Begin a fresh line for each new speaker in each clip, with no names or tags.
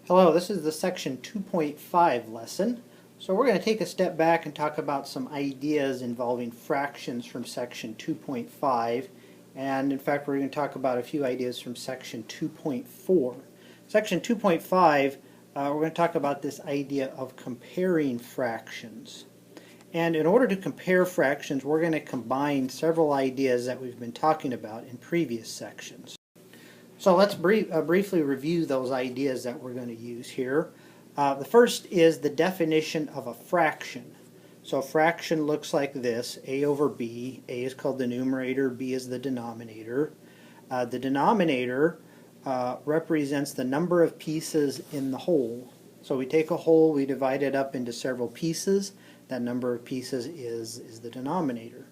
Hello, this is the section 2.5 lesson. So we're going to take a step back and talk about some ideas involving fractions from section 2.5, and in fact we're going to talk about a few ideas from section 2.4. Section 2.5, we're going to talk about this idea of comparing fractions. And in order to compare fractions, we're going to combine several ideas that we've been talking about in previous sections. So let's briefly review those ideas that we're going to use here. The first is the definition of a fraction. So a fraction looks like this: A over B. A is called the numerator, B is the denominator. The denominator represents the number of pieces in the whole. So we take a whole, we divide it up into several pieces. That number of pieces is the denominator.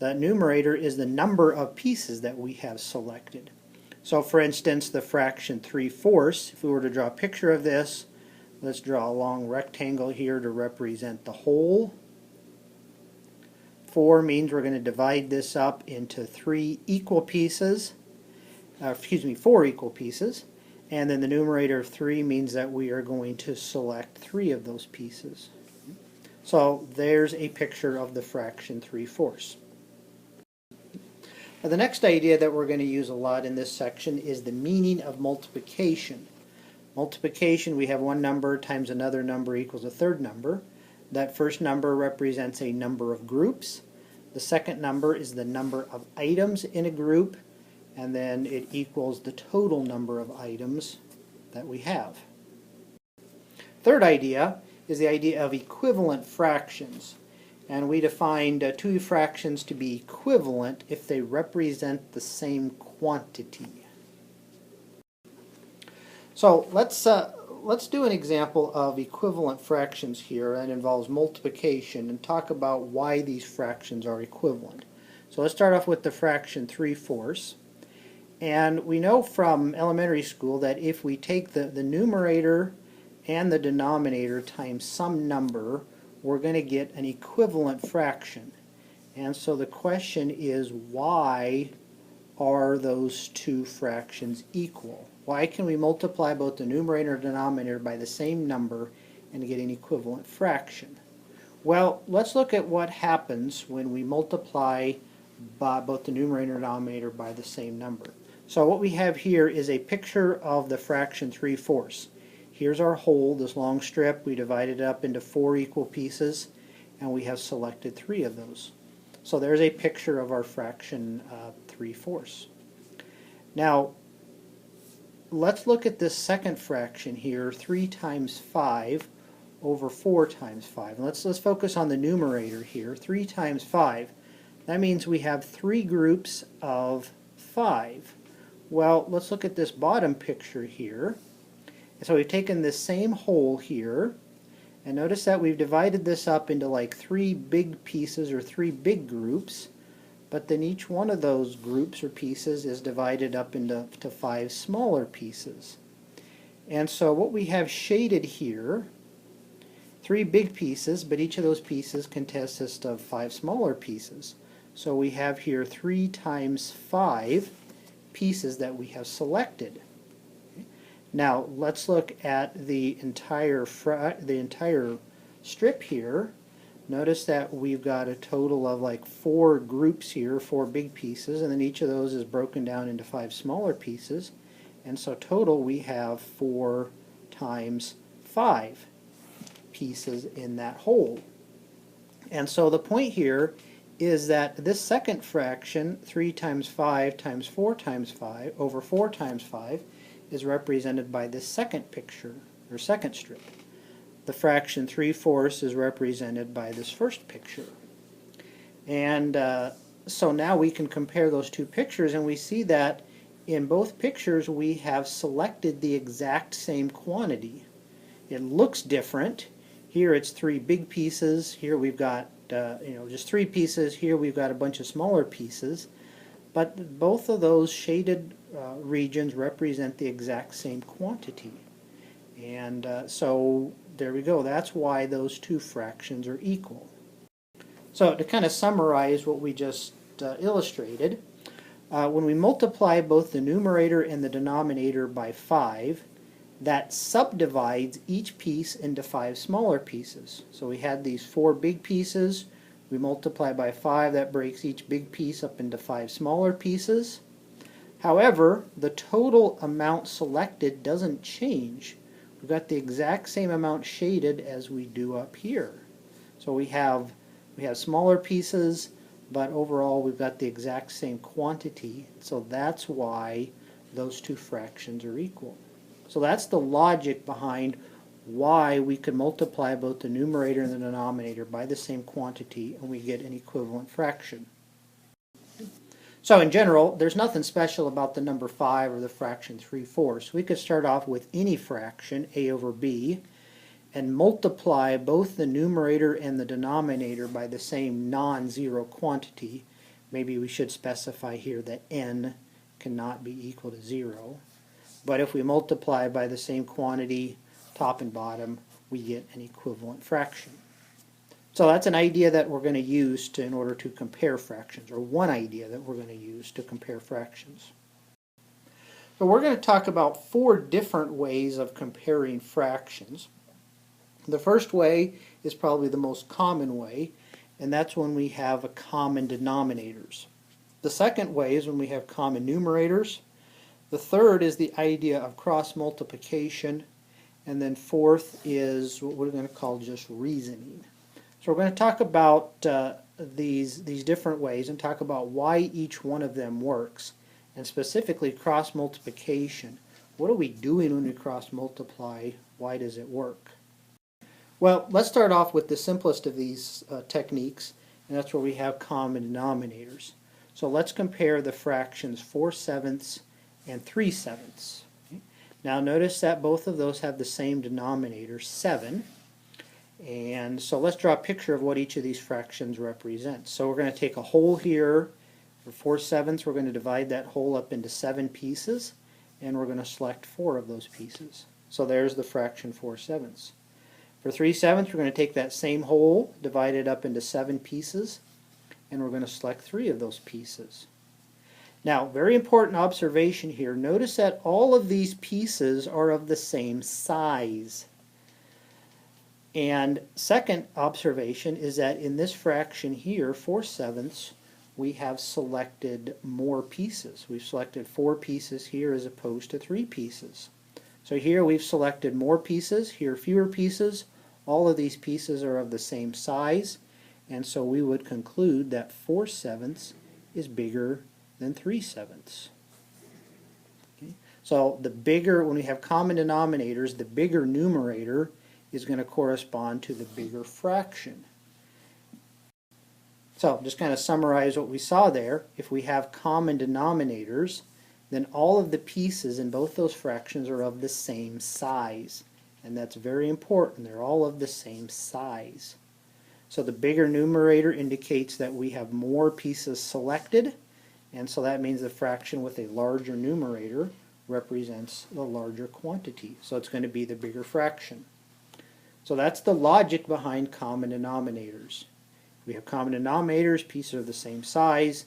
The numerator is the number of pieces that we have selected. So for instance, the fraction 3/4, if we were to draw a picture of this, let's draw a long rectangle here to represent the whole. 4 means we're going to divide this up into 4 equal pieces. And then the numerator of 3 means that we are going to select 3 of those pieces. So there's a picture of the fraction 3/4. Now, the next idea that we're going to use a lot in this section is the meaning of multiplication. Multiplication, we have one number times another number equals a third number. That first number represents a number of groups. The second number is the number of items in a group, and then it equals the total number of items that we have. Third idea is the idea of equivalent fractions. And we defined two fractions to be equivalent if they represent the same quantity. So let's do an example of equivalent fractions here that involves multiplication and talk about why these fractions are equivalent. So let's start off with the fraction 3/4. And we know from elementary school that if we take the numerator and the denominator times some number, we're going to get an equivalent fraction. And so the question is, why are those two fractions equal? Why can we multiply both the numerator and denominator by the same number and get an equivalent fraction? Well, let's look at what happens when we multiply by both the numerator and denominator by the same number. So what we have here is a picture of the fraction 3/4. Here's our whole, this long strip. We divided it up into 4 equal pieces, and we have selected 3 of those. So there's a picture of our fraction 3/4. Now, let's look at this second fraction here, 3 times 5 over 4 times 5. And let's focus on the numerator here, 3 times 5. That means we have 3 groups of 5. Well, let's look at this bottom picture here. So we've taken this same whole here, and notice that we've divided this up into like 3 big pieces or 3 big groups, but then each one of those groups or pieces is divided up into 5 smaller pieces. And so what we have shaded here, 3 big pieces, but each of those pieces consists of 5 smaller pieces. So we have here 3 times 5 pieces that we have selected. Now let's look at the entire strip here. Notice that we've got a total of like 4 groups here, 4 big pieces, and then each of those is broken down into 5 smaller pieces. And so total we have 4 times 5 pieces in that whole. And so the point here is that this second fraction, 3 times 5 times 4 times 5 over 4 times 5, is represented by this second picture, or second strip. The fraction 3/4 is represented by this first picture. And so now we can compare those two pictures, and we see that in both pictures we have selected the exact same quantity. It looks different. Here it's 3 big pieces. Here we've got just 3 pieces. Here we've got a bunch of smaller pieces. But both of those shaded regions represent the exact same quantity. And so there we go. That's why those two fractions are equal. So to kind of summarize what we just illustrated, when we multiply both the numerator and the denominator by 5, that subdivides each piece into 5 smaller pieces. So we had these 4 big pieces, we multiply by 5, that breaks each big piece up into 5 smaller pieces. However, the total amount selected doesn't change. We've got the exact same amount shaded as we do up here. So we have smaller pieces, but overall we've got the exact same quantity. So that's why those two fractions are equal. So that's the logic behind why we could multiply both the numerator and the denominator by the same quantity and we get an equivalent fraction. So in general, there's nothing special about the number 5 or the fraction 3/4. We could start off with any fraction, a over b, and multiply both the numerator and the denominator by the same non-zero quantity. Maybe we should specify here that n cannot be equal to 0. But if we multiply by the same quantity, top and bottom, we get an equivalent fraction. So that's an idea that we're going to use in order to compare fractions, or one idea that we're going to use to compare fractions. So we're going to talk about 4 different ways of comparing fractions. The first way is probably the most common way, and that's when we have common denominators. The second way is when we have common numerators. The third is the idea of cross multiplication, and then fourth is what we're going to call just reasoning. So we're going to talk about these different ways and talk about why each one of them works, and specifically cross multiplication. What are we doing when we cross multiply? Why does it work? Well, let's start off with the simplest of these techniques, and that's where we have common denominators. So let's compare the fractions 4/7 and 3/7. Okay. Now notice that both of those have the same denominator, 7. And so let's draw a picture of what each of these fractions represents. So we're going to take a whole here. For 4/7, we're going to divide that whole up into 7 pieces, and we're going to select 4 of those pieces. So there's the fraction 4/7. For 3/7, we're going to take that same whole, divide it up into 7 pieces, and we're going to select 3 of those pieces. Now, very important observation here. Notice that all of these pieces are of the same size. And second observation is that in this fraction here, 4/7, we have selected more pieces. We've selected 4 pieces here as opposed to 3 pieces. So here we've selected more pieces, here fewer pieces. All of these pieces are of the same size, and so we would conclude that 4/7 is bigger than 3/7. Okay. So the bigger, when we have common denominators, the bigger numerator is going to correspond to the bigger fraction. So just kind of summarize what we saw there. If we have common denominators, then all of the pieces in both those fractions are of the same size. And that's very important. They're all of the same size. So the bigger numerator indicates that we have more pieces selected, and so that means the fraction with a larger numerator represents the larger quantity. So it's going to be the bigger fraction. So that's the logic behind common denominators. We have common denominators, pieces are the same size.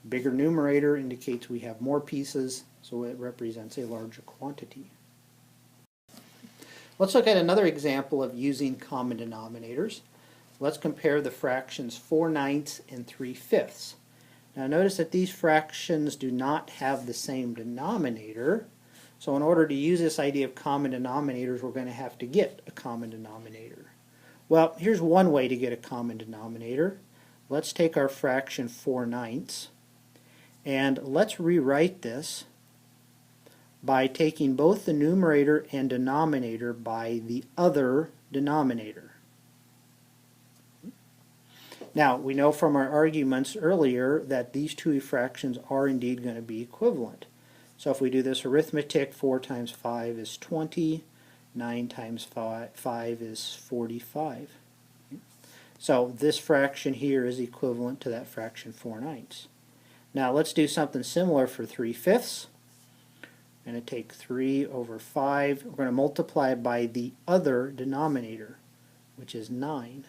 Bigger numerator indicates we have more pieces, so it represents a larger quantity. Let's look at another example of using common denominators. Let's compare the fractions 4/9 and 3/5. Now notice that these fractions do not have the same denominator, so in order to use this idea of common denominators, we're going to have to get a common denominator. Well, here's one way to get a common denominator. Let's take our fraction 4/9 and let's rewrite this by taking both the numerator and denominator by the other denominator. Now, we know from our arguments earlier that these two fractions are indeed going to be equivalent. So if we do this arithmetic, 4 times 5 is 20, 9 times 5 is 45. So this fraction here is equivalent to that fraction 4/9. Now let's do something similar for 3/5. I'm going to take 3 over 5. We're going to multiply by the other denominator, which is 9.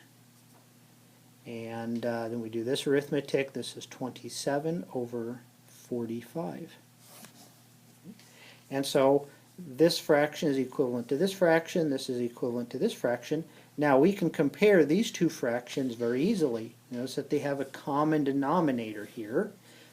And then we do this arithmetic. This is 27 over 45. And so this fraction is equivalent to this fraction, this is equivalent to this fraction. Now we can compare these two fractions very easily. Notice that they have a common denominator here.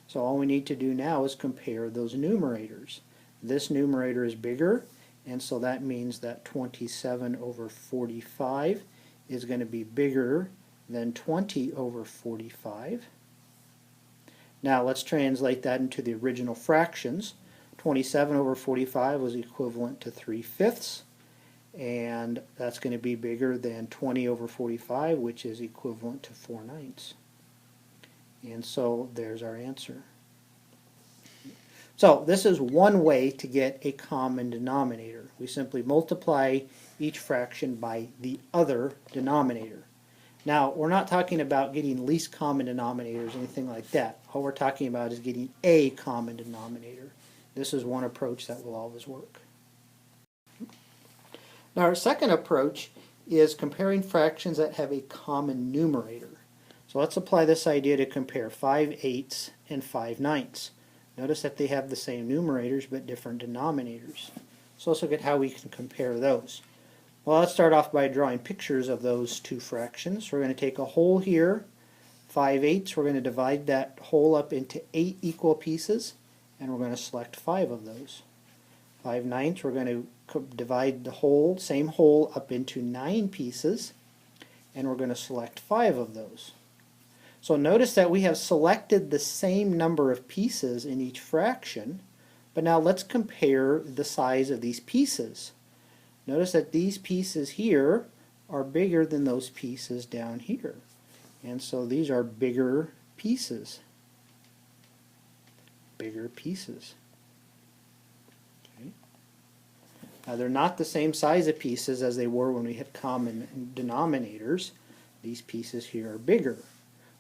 So all we need to do now is compare those numerators. This numerator is bigger, and so that means that 27 over 45 is going to be bigger than 20 over 45. Now let's translate that into the original fractions. 27 over 45 was equivalent to 3/5, and that's going to be bigger than 20 over 45, which is equivalent to 4/9. And so there's our answer. So this is one way to get a common denominator. We simply multiply each fraction by the other denominator. Now, we're not talking about getting least common denominators or anything like that. All we're talking about is getting a common denominator. This is one approach that will always work. Now, our second approach is comparing fractions that have a common numerator. So let's apply this idea to compare 5/8 and 5/9. Notice that they have the same numerators but different denominators. So let's look at how we can compare those. Well, let's start off by drawing pictures of those two fractions. We're going to take a whole here, 5/8. We're going to divide that whole up into 8 equal pieces, and we're going to select 5 of those. 5/9, we're going to divide the whole, same whole, up into 9 pieces, and we're going to select 5 of those. So notice that we have selected the same number of pieces in each fraction, but now let's compare the size of these pieces. Notice that these pieces here are bigger than those pieces down here. And so these are bigger pieces. Bigger pieces. Okay. Now they're not the same size of pieces as they were when we had common denominators. These pieces here are bigger.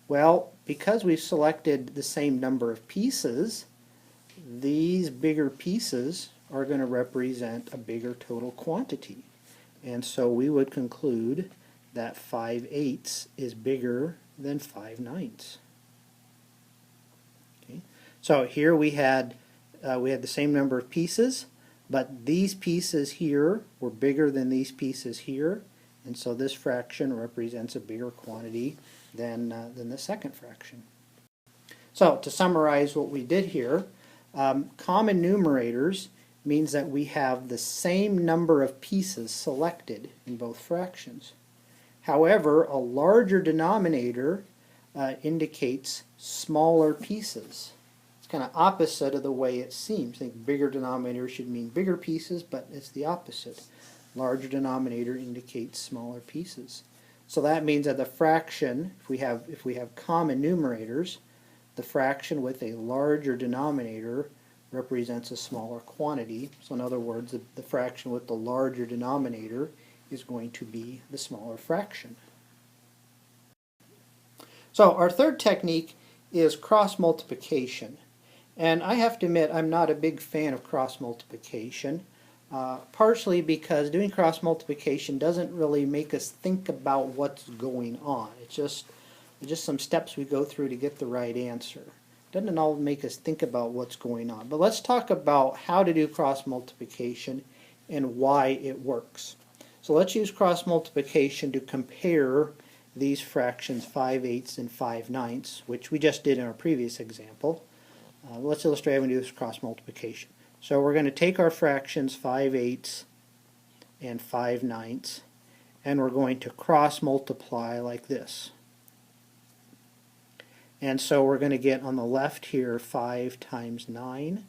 Well, because we've selected the same number of pieces, these bigger pieces are going to represent a bigger total quantity. And so we would conclude that 5/8 is bigger than 5/9. Okay. So here we had the same number of pieces, but these pieces here were bigger than these pieces here, and so this fraction represents a bigger quantity than the second fraction. So to summarize what we did here, common numerators means that we have the same number of pieces selected in both fractions. However, a larger denominator indicates smaller pieces. It's kind of opposite of the way it seems. I think bigger denominator should mean bigger pieces, but it's the opposite. Larger denominator indicates smaller pieces. So that means that the fraction, if we have common numerators, the fraction with a larger denominator represents a smaller quantity. So in other words, the fraction with the larger denominator is going to be the smaller fraction. So our third technique is cross multiplication. And I have to admit, I'm not a big fan of cross multiplication, partially because doing cross multiplication doesn't really make us think about what's going on. It's just some steps we go through to get the right answer. Doesn't all make us think about what's going on. But let's talk about how to do cross multiplication and why it works. So let's use cross multiplication to compare these fractions 5/8 and 5/9, which we just did in our previous example. Let's illustrate how we do this cross multiplication. So we're going to take our fractions 5/8 and 5/9, and we're going to cross multiply like this. And so we're going to get on the left here 5 times 9,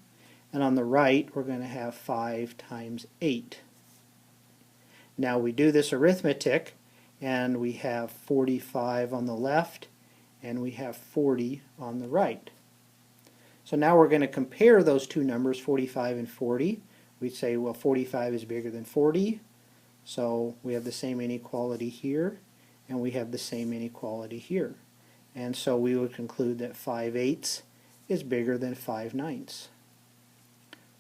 and on the right we're going to have 5 times 8. Now we do this arithmetic, and we have 45 on the left, and we have 40 on the right. So now we're going to compare those two numbers, 45 and 40. We'd say, well, 45 is bigger than 40, so we have the same inequality here, and we have the same inequality here. And so we would conclude that 5/8 is bigger than 5/9.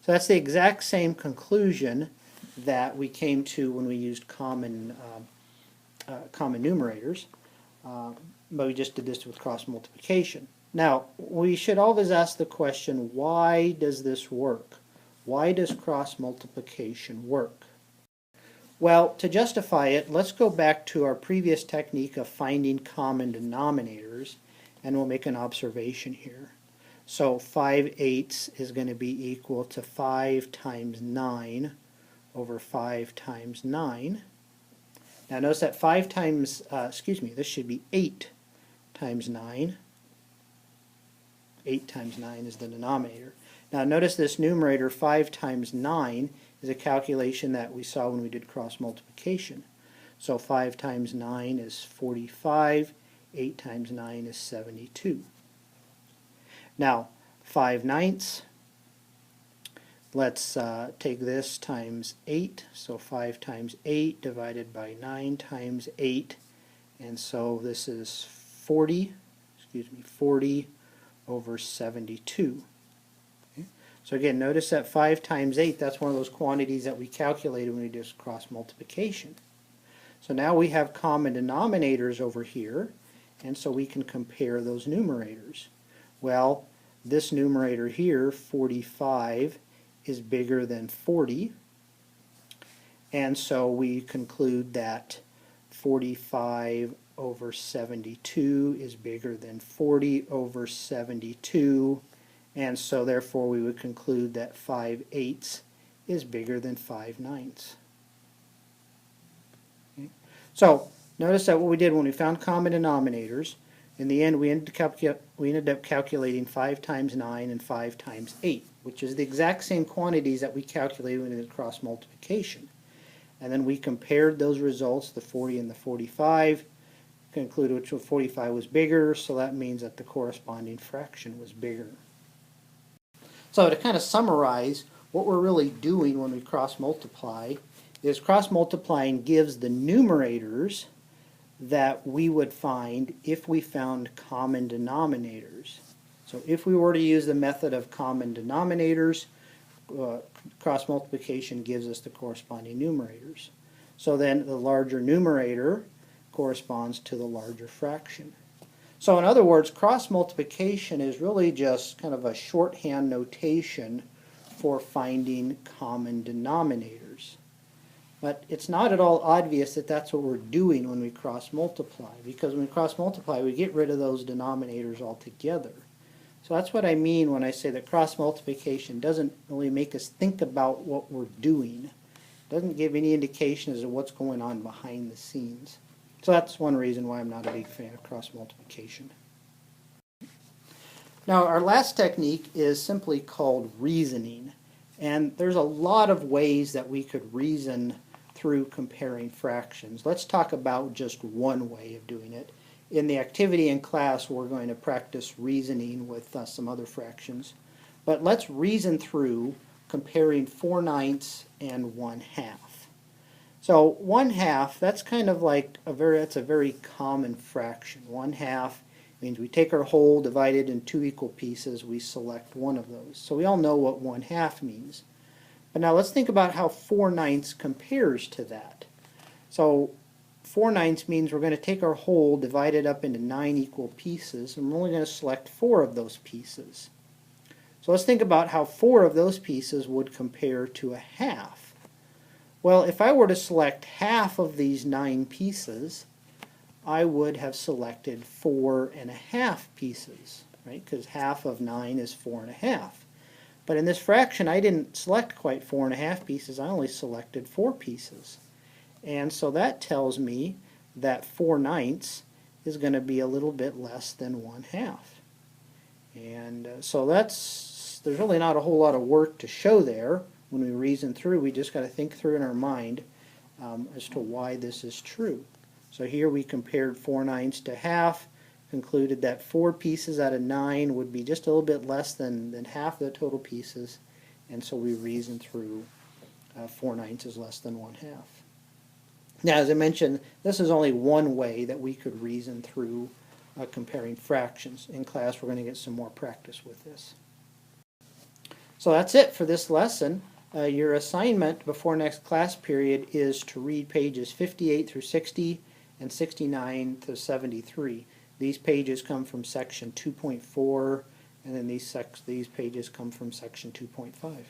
So that's the exact same conclusion that we came to when we used common numerators, but we just did this with cross multiplication. Now, we should always ask the question, why does this work? Why does cross multiplication work? Well, to justify it, let's go back to our previous technique of finding common denominators, and we'll make an observation here. So 5/8 is going to be equal to 5 times 9 over 5 times 9. Now notice that 5 times, this should be 8 times 9. 8 times 9 is the denominator. Now notice this numerator, 5 times 9, is a calculation that we saw when we did cross multiplication. So 5 times 9 is 45, 8 times 9 is 72. Now 5/9, let's take this times 8, so 5 times 8 divided by 9 times 8, and so this is 40 over 72. Okay. So again, notice that 5 times 8, that's one of those quantities that we calculated when we did cross multiplication. So now we have common denominators over here, and so we can compare those numerators. Well, this numerator here, 45, is bigger than 40, and so we conclude that 45 over 72 is bigger than 40 over 72, and so therefore we would conclude that 5/8 is bigger than 5/9. Okay. So notice that what we did when we found common denominators, in the end we ended up calculating 5 times 9 and 5 times 8, which is the exact same quantities that we calculated when we did cross multiplication. And then we compared those results, the 40 and the 45, concluded which 45 was bigger, so that means that the corresponding fraction was bigger. So to kind of summarize, what we're really doing when we cross multiply is cross multiplying gives the numerators that we would find if we found common denominators. So if we were to use the method of common denominators, cross multiplication gives us the corresponding numerators. So then the larger numerator corresponds to the larger fraction. So in other words, cross multiplication is really just kind of a shorthand notation for finding common denominators. But it's not at all obvious that that's what we're doing when we cross multiply, because when we cross multiply we get rid of those denominators altogether. So that's what I mean when I say that cross multiplication doesn't really make us think about what we're doing. It doesn't give any indication as to what's going on behind the scenes. So that's one reason why I'm not a big fan of cross multiplication. Now our last technique is simply called reasoning. And there's a lot of ways that we could reason through comparing fractions. Let's talk about just one way of doing it. In the activity in class, we're going to practice reasoning with some other fractions. But let's reason through comparing 4/9 and 1/2. So 1/2, that's kind of like that's a very common fraction. 1/2 means we take our whole, divide it in 2 equal pieces, we select one of those. So we all know what 1/2 means. But now let's think about how 4/9 compares to that. So 4/9 means we're going to take our whole, divide it up into 9 equal pieces, and we're only going to select 4 of those pieces. So let's think about how 4 of those pieces would compare to 1/2. Well, if I were to select half of these 9 pieces, I would have selected 4.5 pieces, right? Because half of 9 is 4.5. But in this fraction, I didn't select quite 4.5 pieces, I only selected 4 pieces. And so that tells me that 4/9 is going to be a little bit less than 1/2. And so there's really not a whole lot of work to show there when we reason through. We just got to think through in our mind as to why this is true. So here we compared 4/9 to half, concluded that 4 pieces out of 9 would be just a little bit less than half the total pieces, and so we reasoned through 4/9 is less than 1/2. Now, as I mentioned, this is only one way that we could reason through comparing fractions. In class, we're going to get some more practice with this. So that's it for this lesson. Your assignment before next class period is to read pages 58 through 60 and 69 to 73. These pages come from section 2.4, and then these pages come from section 2.5.